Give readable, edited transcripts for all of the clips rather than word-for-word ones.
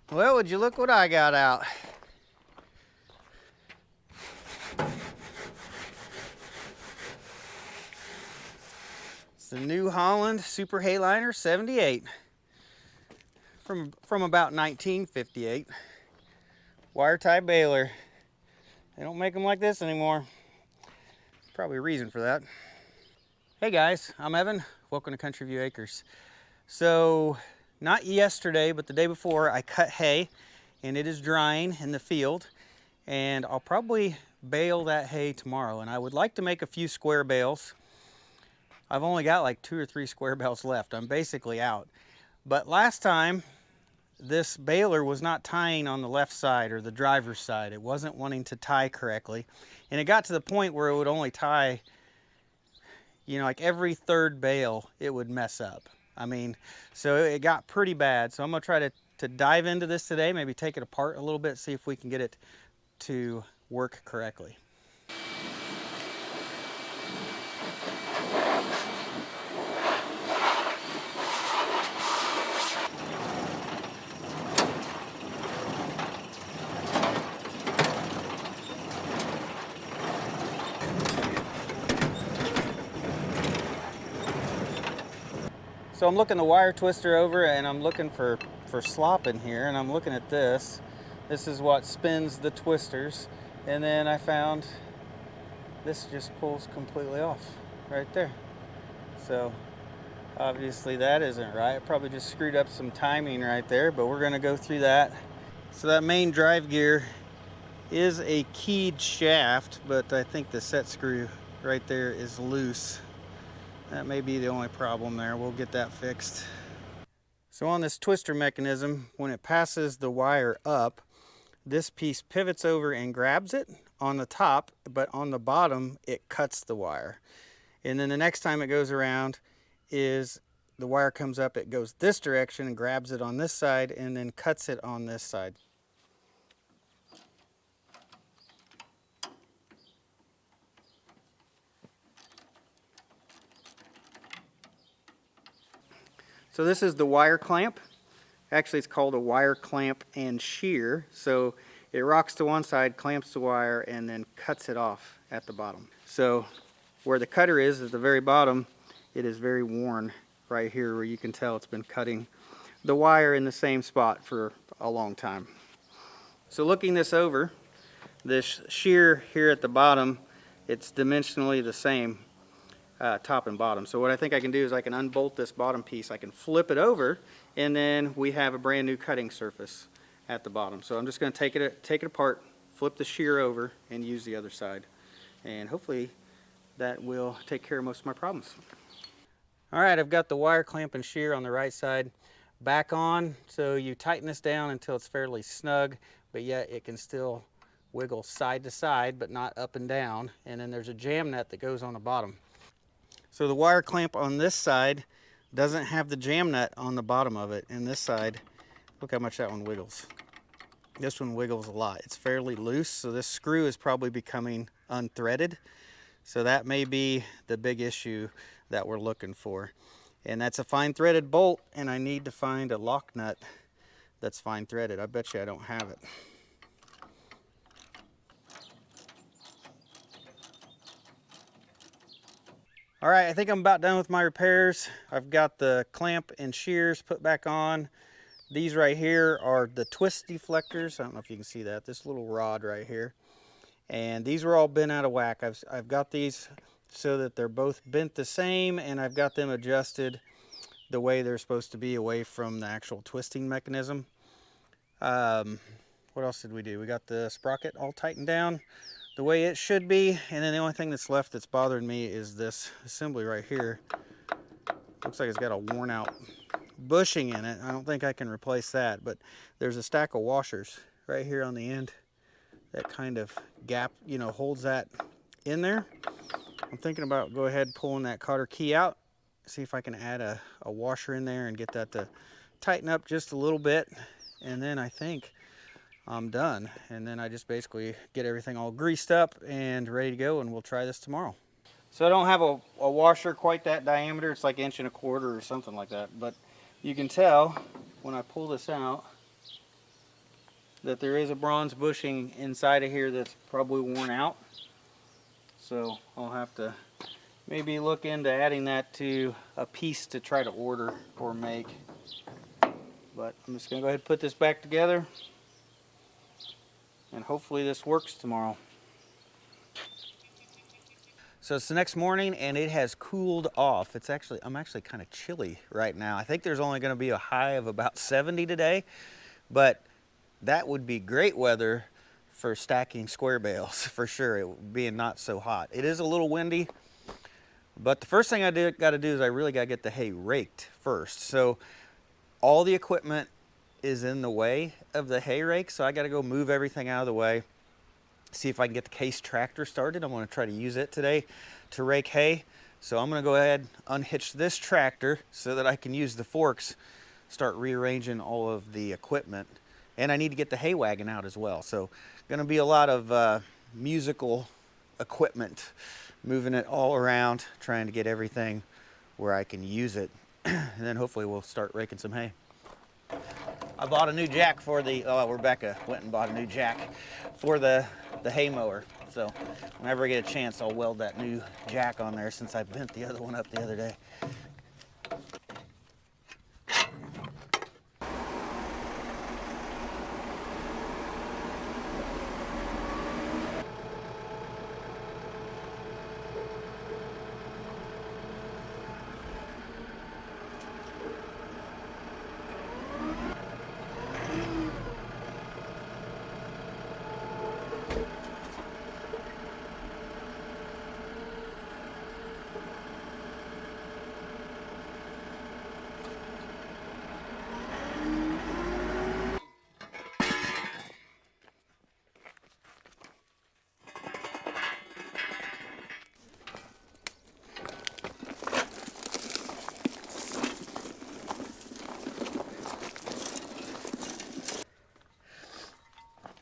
Well, would you look what I got out? It's the new Holland Super Hayliner 78 from about 1958. Wire tie baler. They don't make them like this anymore. Probably a reason for that. Hey guys, I'm Evan. Welcome to Country View Acres. So, not yesterday, but the day before, I cut hay, and it is drying in the field. And I'll probably bale that hay tomorrow. And I would like to make a few square bales. I've only got like 2 or 3 square bales left. I'm basically out. But last time, this baler was not tying on the left side or the driver's side. It wasn't wanting to tie correctly. And it got to the point where it would only tie, you know, like every third bale, it would mess up. I mean, so it got pretty bad. So I'm gonna try to dive into this today, maybe take it apart a little bit, see if we can get it to work correctly. So I'm looking the wire twister over and I'm looking for slop in here, and I'm looking at this. This is what spins the twisters. And then I found this just pulls completely off right there. So obviously that isn't right. I probably just screwed up some timing right there, but we're gonna go through that. So that main drive gear is a keyed shaft, but I think the set screw right there is loose. That may be the only problem there. We'll get that fixed. So on this twister mechanism, when it passes the wire up, this piece pivots over and grabs it on the top, but on the bottom, it cuts the wire. And then the next time it goes around is the wire comes up, it goes this direction and grabs it on this side and then cuts it on this side. So this is the wire clamp. Actually, it's called a wire clamp and shear. So it rocks to one side, clamps the wire, and then cuts it off at the bottom. So where the cutter is at the very bottom, it is very worn right here where you can tell it's been cutting the wire in the same spot for a long time. So looking this over, this shear here at the bottom, it's dimensionally the same. Top and bottom. So what I think I can do is I can unbolt this bottom piece, I can flip it over, and then we have a brand new cutting surface at the bottom. So I'm just going to take it apart, flip the shear over, and use the other side. And hopefully that will take care of most of my problems. Alright, I've got the wire clamp and shear on the right side back on. So you tighten this down until it's fairly snug, but yet it can still wiggle side to side, but not up and down. And then there's a jam nut that goes on the bottom. So the wire clamp on this side doesn't have the jam nut on the bottom of it. And this side, look how much that one wiggles. This one wiggles a lot. It's fairly loose, so this screw is probably becoming unthreaded. So that may be the big issue that we're looking for. And that's a fine threaded bolt, and I need to find a lock nut that's fine threaded. I bet you I don't have it. All right, I think I'm about done with my repairs. I've got the clamp and shears put back on. These right here are the twist deflectors. I don't know if you can see that, this little rod right here. And these were all bent out of whack. I've got these so that they're both bent the same, and I've got them adjusted the way they're supposed to be away from the actual twisting mechanism. What else did we do? We got the sprocket all tightened down the way it should be, and then the only thing that's left that's bothering me is this assembly right here. Looks like it's got a worn out bushing in it. I don't think I can replace that, but there's a stack of washers right here on the end that kind of gap, you know, holds that in there. I'm thinking about go ahead pulling that cotter key out, see if I can add a washer in there and get that to tighten up just a little bit, and then I think I'm done. And then I just basically get everything all greased up and ready to go, and we'll try this tomorrow. So I don't have a washer quite that diameter. It's like 1.25 inches or something like that. But you can tell when I pull this out, that there is a bronze bushing inside of here that's probably worn out. So I'll have to maybe look into adding that to a piece to try to order or make. But I'm just going to go ahead and put this back together, and hopefully this works tomorrow. So it's the next morning and it has cooled off. I'm actually kind of chilly right now. I think there's only going to be a high of about 70 today, but that would be great weather for stacking square bales for sure, it being not so hot. It is a little windy, but the first thing I got to do is I really got to get the hay raked first. So all the equipment is in the way of the hay rake, so I got to go move everything out of the way. See if I can get the Case tractor started. I'm going to try to use it today to rake hay. So I'm going to go ahead, unhitch this tractor so that I can use the forks, start rearranging all of the equipment. And I need to get the hay wagon out as well. So going to be a lot of musical equipment, moving it all around, trying to get everything where I can use it. And then hopefully we'll start raking some hay. I bought a new jack for the, Rebecca went and bought a new jack for the hay mower. So whenever I get a chance, I'll weld that new jack on there since I bent the other one up the other day.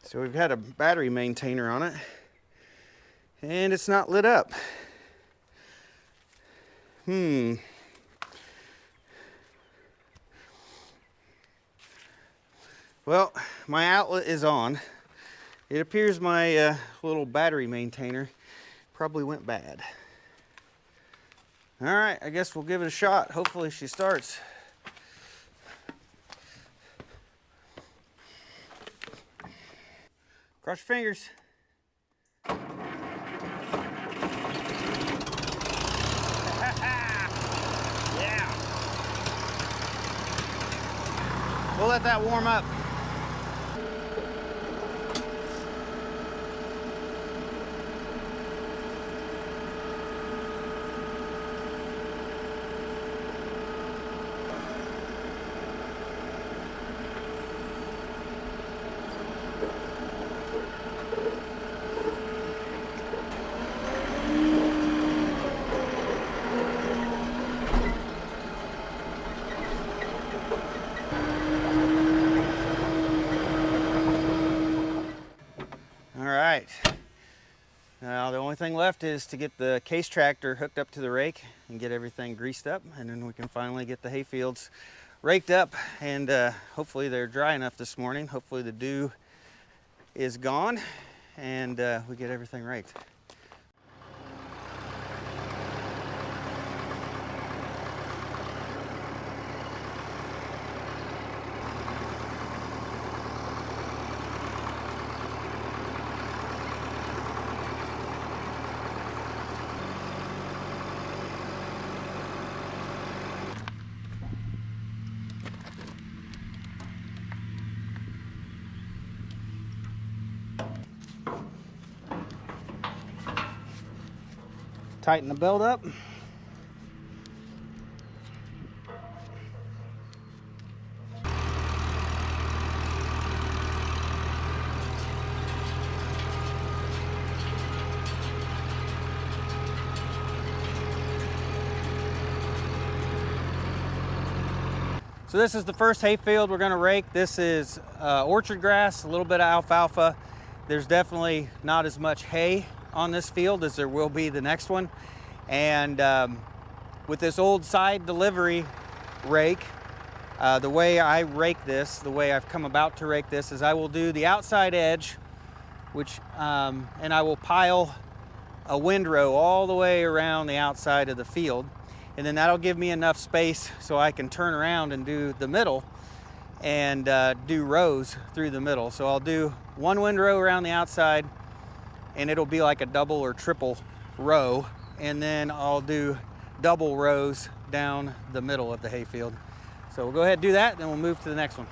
So we've had a battery maintainer on it, and it's not lit up. Well, my outlet is on. It appears my little battery maintainer probably went bad. All right, I guess we'll give it a shot. Hopefully she starts. Cross your fingers. Yeah. We'll let that warm up. Now the only thing left is to get the Case tractor hooked up to the rake and get everything greased up, and then we can finally get the hay fields raked up, and hopefully they're dry enough this morning. Hopefully the dew is gone and we get everything raked. Tighten the belt up. So this is the first hay field we're going to rake. This is orchard grass, a little bit of alfalfa. There's definitely not as much hay on this field as there will be the next one. And with this old side delivery rake, The way I rake this, the way I've come about to rake this, is I will do the outside edge, and I will pile a windrow all the way around the outside of the field, and then that'll give me enough space so I can turn around and do the middle and do rows through the middle. So I'll do one windrow around the outside, and it'll be like a double or triple row, and then I'll do double rows down the middle of the hayfield. So we'll go ahead and do that, then we'll move to the next one.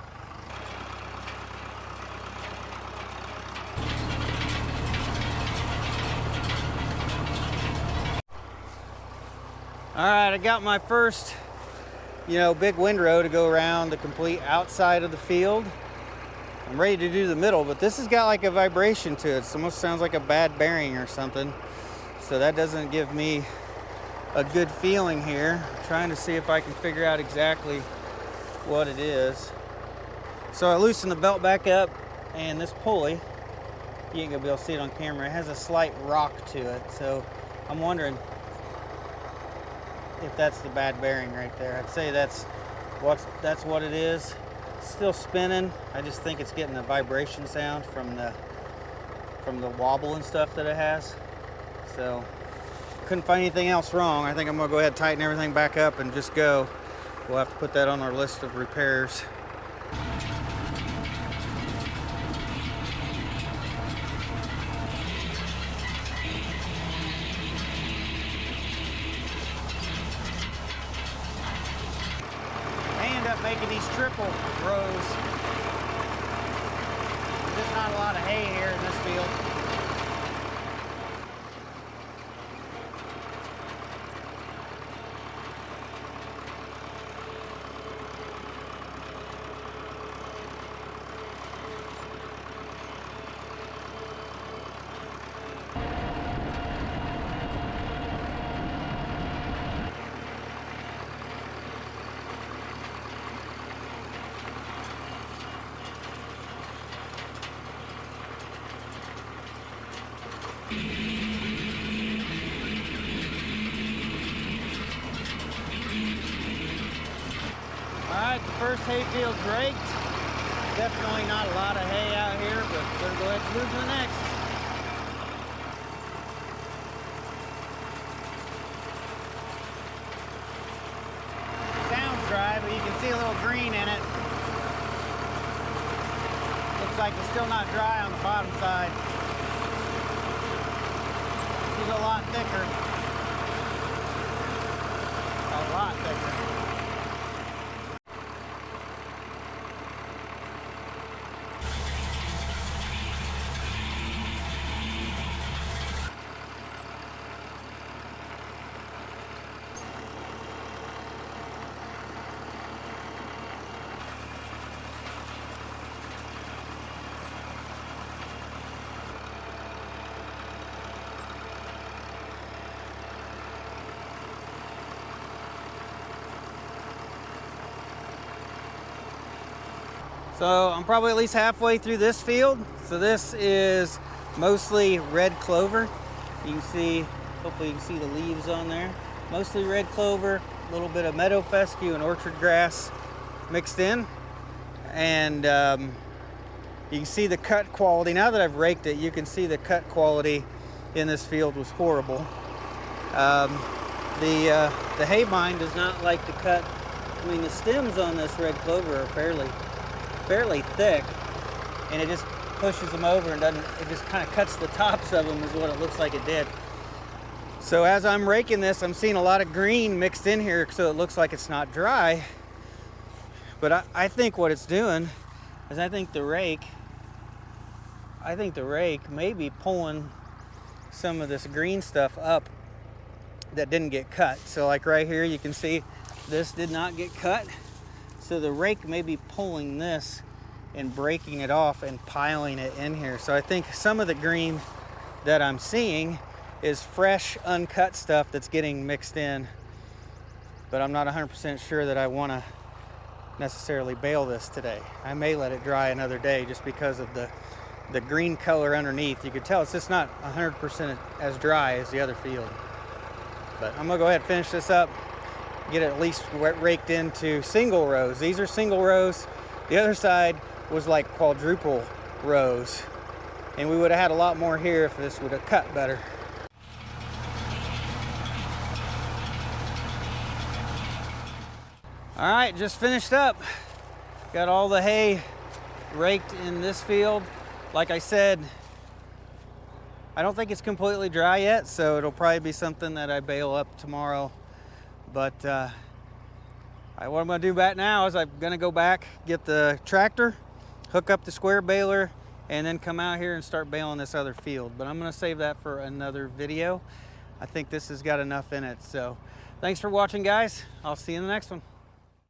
All right, I got my first, big windrow to go around the complete outside of the field. I'm ready to do the middle, but this has got like a vibration to it. It almost sounds like a bad bearing or something. So that doesn't give me a good feeling here. I'm trying to see if I can figure out exactly what it is. So I loosen the belt back up, and this pulley, you ain't gonna be able to see it on camera, it has a slight rock to it. So I'm wondering if that's the bad bearing right there. I'd say that's what it is. It's still spinning. I just think it's getting a vibration sound from the wobble and stuff that it has. So couldn't find anything else wrong. I think I'm gonna go ahead and tighten everything back up and just go. We'll have to put that on our list of repairs. I end up making these triple rows. There's just not a lot of hay here in this field. Alright, the first hayfield's raked. Definitely not a lot of hay out here, but we're going to go ahead and move to the next. Sounds dry, but you can see a little green in it. Looks like it's still not dry on the bottom side. This is a lot thicker. A lot thicker. So I'm probably at least halfway through this field. So this is mostly red clover. You can see, hopefully you can see the leaves on there. Mostly red clover, a little bit of meadow fescue and orchard grass mixed in. And you can see the cut quality. Now that I've raked it, you can see the cut quality in this field was horrible. The hay vine does not like to cut. I mean, the stems on this red clover are fairly thick, and it just pushes them over and it just kind of cuts the tops of them is what it looks like it did. So as I'm raking this, I'm seeing a lot of green mixed in here, so it looks like it's not dry. But I think what it's doing is I think the rake may be pulling some of this green stuff up that didn't get cut. So like right here, you can see this did not get cut. So the rake may be pulling this and breaking it off and piling it in here. So I think some of the green that I'm seeing is fresh, uncut stuff that's getting mixed in. But I'm not 100% sure that I want to necessarily bale this today. I may let it dry another day just because of the green color underneath. You could tell it's just not 100% as dry as the other field. But I'm gonna go ahead and finish this up, get it at least raked into single rows. These are single rows. The other side was like quadruple rows. And we would have had a lot more here if this would have cut better. All right, just finished up. Got all the hay raked in this field. Like I said, I don't think it's completely dry yet, so it'll probably be something that I bale up tomorrow. But what I'm gonna do back now is I'm gonna go back, get the tractor, hook up the square baler, and then come out here and start baling this other field. But I'm gonna save that for another video. I think this has got enough in it. So thanks for watching, guys. I'll see you in the next one.